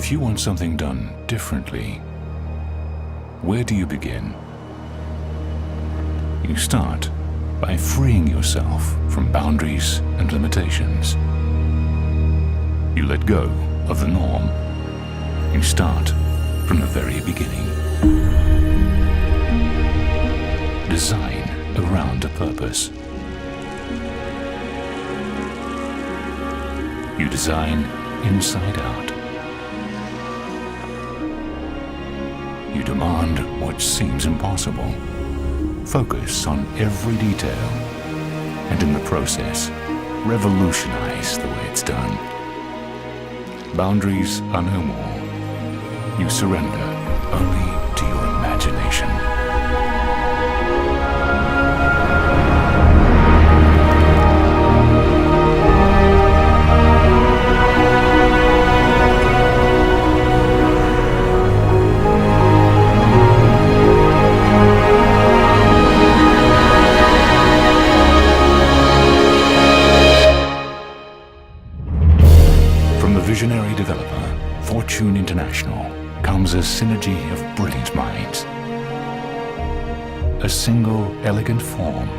If you want something done differently, where do you begin? You start by freeing yourself from boundaries and limitations. You let go of the norm. You start from the very beginning. Design around a purpose. You design inside out. You demand what seems impossible. Focus on every detail, and in the process, revolutionize the way it's done. Boundaries are no more. You surrender only to your imagination. From the visionary developer, Fortune International, comes a synergy of brilliant minds. A single elegant form.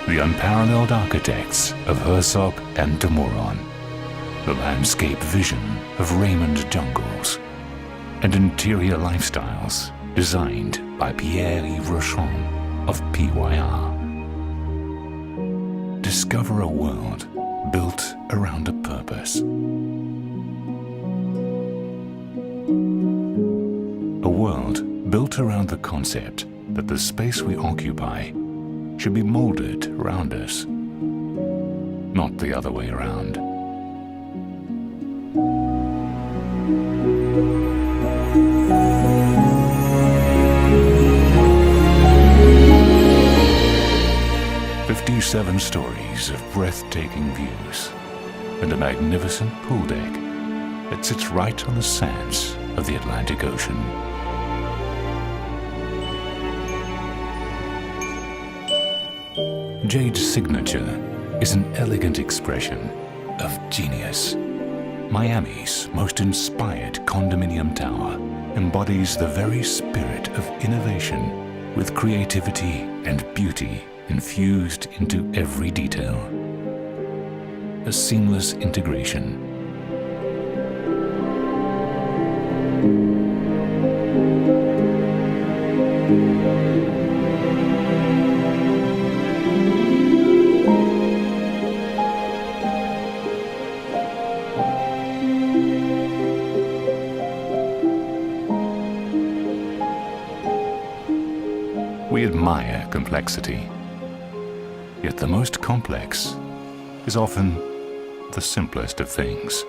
The unparalleled architects of Herzog and de Meuron. The landscape vision of Raymond Jungles. And interior lifestyles designed by Pierre-Yves Rochon of PYR. Discover a world built around a purpose. A world built around the concept that the space we occupy should be molded around us, not the other way around. Seven stories of breathtaking views and a magnificent pool deck that sits right on the sands of the Atlantic Ocean. Jade Signature is an elegant expression of genius. Miami's most inspired condominium tower embodies the very spirit of innovation with creativity and beauty infused into every detail. A seamless integration. We admire complexity. Yet the most complex is often the simplest of things.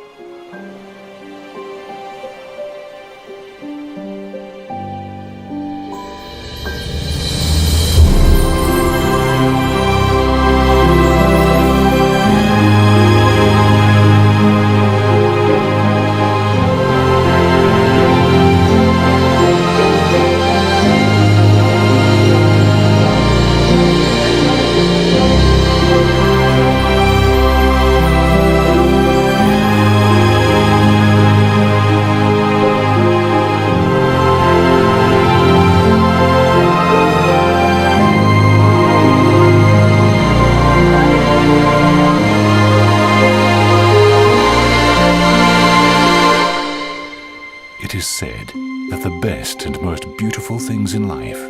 It is said that the best and most beautiful things in life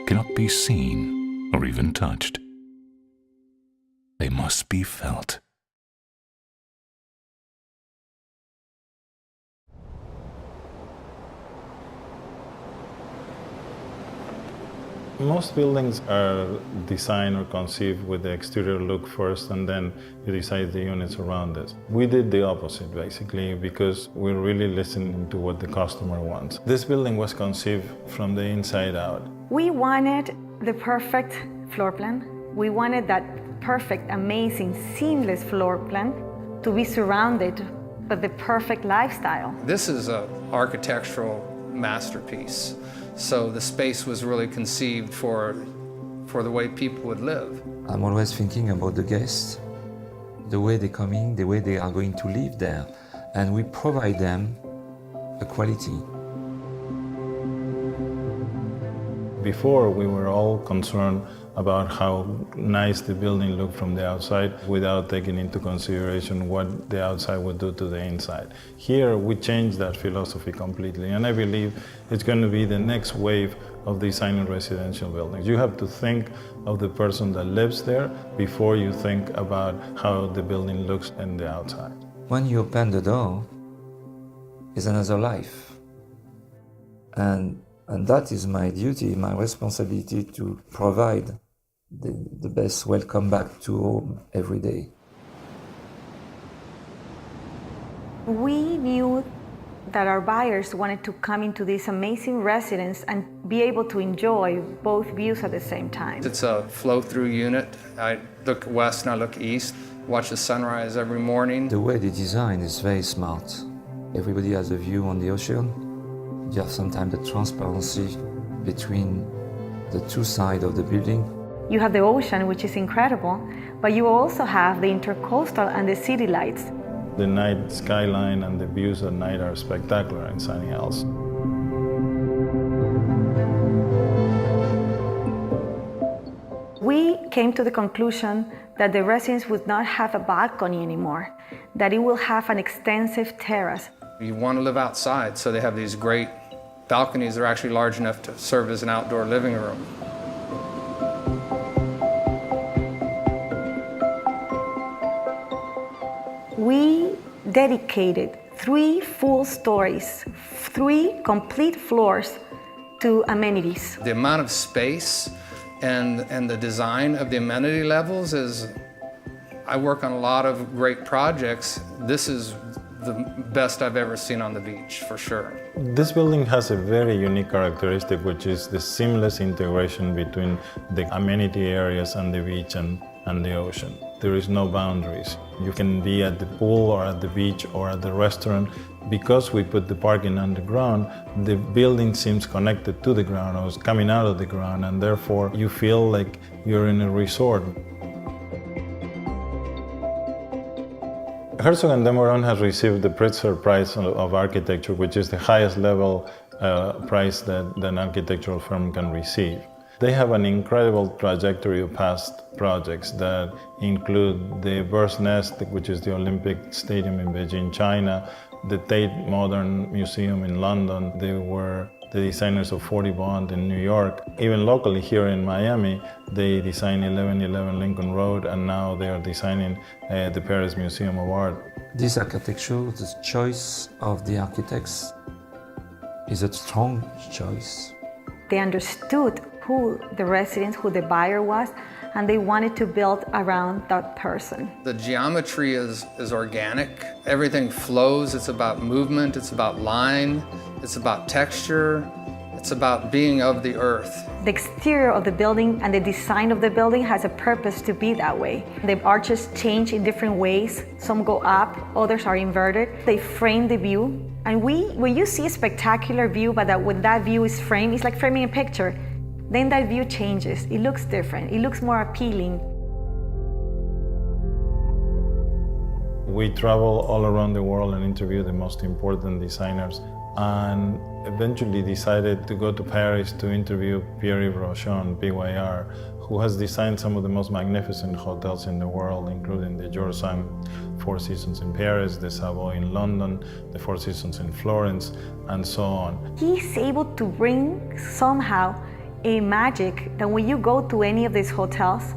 cannot be seen or even touched. They must be felt. Most buildings are designed or conceived with the exterior look first, and then you decide the units around it. We did the opposite, basically, because we're really listening to what the customer wants. This building was conceived from the inside out. We wanted the perfect floor plan. We wanted that perfect, amazing, seamless floor plan to be surrounded by the perfect lifestyle. This is an architectural masterpiece. So the space was really conceived for the way people would live. I'm always thinking about the guests, the way they're coming, the way they are going to live there, and we provide them a quality. Before, we were all concerned about how nice the building looked from the outside without taking into consideration what the outside would do to the inside. Here, we changed that philosophy completely, and I believe it's going to be the next wave of designing residential buildings. You have to think of the person that lives there before you think about how the building looks on the outside. When you open the door, it's another life. And that is my duty, my responsibility to provide the best welcome back to home every day. We knew that our buyers wanted to come into this amazing residence and be able to enjoy both views at the same time. It's a flow-through unit. I look west and I look east, watch the sunrise every morning. The way they design is very smart. Everybody has a view on the ocean. You have sometimes the transparency between the two sides of the building. You have the ocean, which is incredible, but you also have the intercoastal and the city lights. The night skyline and the views at night are spectacular in Sunny Hills. We came to the conclusion that the residence would not have a balcony anymore, that it will have an extensive terrace. You want to live outside, so they have these great balconies that are actually large enough to serve as an outdoor living room. We dedicated 3 full stories, 3 complete floors to amenities. The amount of space and the design of the amenity levels is, I work on a lot of great projects. This is the best I've ever seen on the beach, for sure. This building has a very unique characteristic, which is the seamless integration between the amenity areas and the beach and the ocean. There is no boundaries. You can be at the pool or at the beach or at the restaurant. Because we put the parking underground, the building seems connected to the ground or is coming out of the ground, and therefore you feel like you're in a resort. Herzog & de Meuron has received the Pritzker Prize of Architecture, which is the highest level prize that an architectural firm can receive. They have an incredible trajectory of past projects that include the Bird's Nest, which is the Olympic Stadium in Beijing, China, the Tate Modern Museum in London. They were the designers of 40 Bond in New York. Even locally here in Miami, they designed 1111 Lincoln Road, and now they are designing the Paris Museum of Art. This architecture, the choice of the architects is a strong choice. They understood who the resident, who the buyer was, and they wanted to build around that person. The geometry is organic. Everything flows. It's about movement. It's about line. It's about texture. It's about being of the earth. The exterior of the building and the design of the building has a purpose to be that way. The arches change in different ways. Some go up, others are inverted. They frame the view. And when you see a spectacular view, but when that view is framed, it's like framing a picture. Then that view changes. It looks different. It looks more appealing. We travel all around the world and interview the most important designers, and eventually decided to go to Paris to interview Pierre-Yves Rochon, PYR, who has designed some of the most magnificent hotels in the world, including the George Sand Four Seasons in Paris, the Savoy in London, the Four Seasons in Florence, and so on. He's able to bring somehow a magic that when you go to any of these hotels,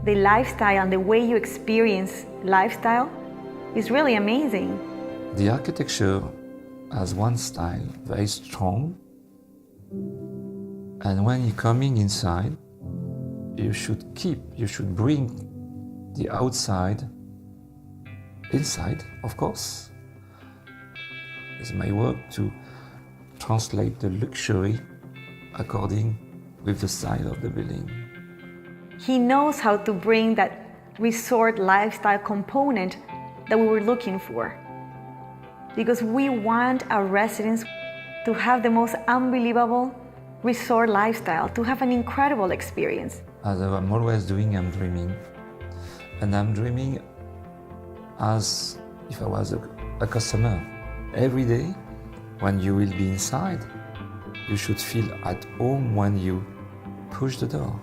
the lifestyle and the way you experience lifestyle is really amazing. The architecture has one style, very strong, and when you're coming inside, you should bring the outside inside, of course. It's my work to translate the luxury according with the style of the building. He knows how to bring that resort lifestyle component that we were looking for. Because we want our residents to have the most unbelievable resort lifestyle to have an incredible experience. As I'm always doing, I'm dreaming. And I'm dreaming as if I was a customer. Every day, when you will be inside, you should feel at home when you push the door.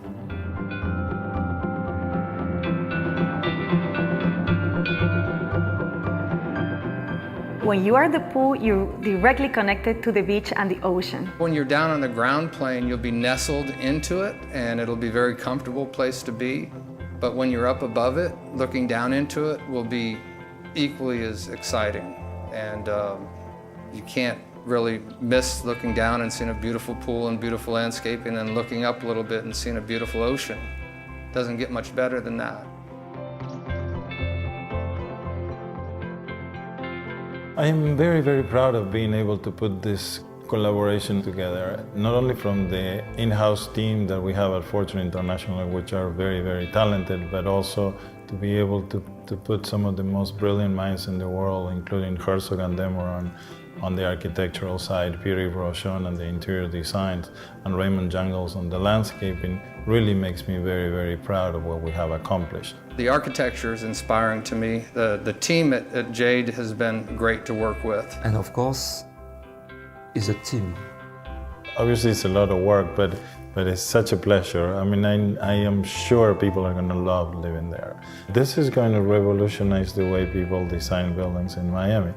When you are at the pool, you're directly connected to the beach and the ocean. When you're down on the ground plane, you'll be nestled into it and it'll be a very comfortable place to be. But when you're up above it, looking down into it will be equally as exciting. And you can't really miss looking down and seeing a beautiful pool and beautiful landscaping and looking up a little bit and seeing a beautiful ocean. Doesn't get much better than that. I am very, very proud of being able to put this collaboration together, not only from the in-house team that we have at Fortune International, which are very, very talented, but also to be able to put some of the most brilliant minds in the world, including Herzog and Demoran on the architectural side, Pierre Brochon on the interior designs, and Raymond Jungles on the landscaping, really makes me very, very proud of what we have accomplished. The architecture is inspiring to me. The team at Jade has been great to work with. And of course, it's a team. Obviously it's a lot of work, but it's such a pleasure. I mean, I am sure people are going to love living there. This is going to revolutionize the way people design buildings in Miami.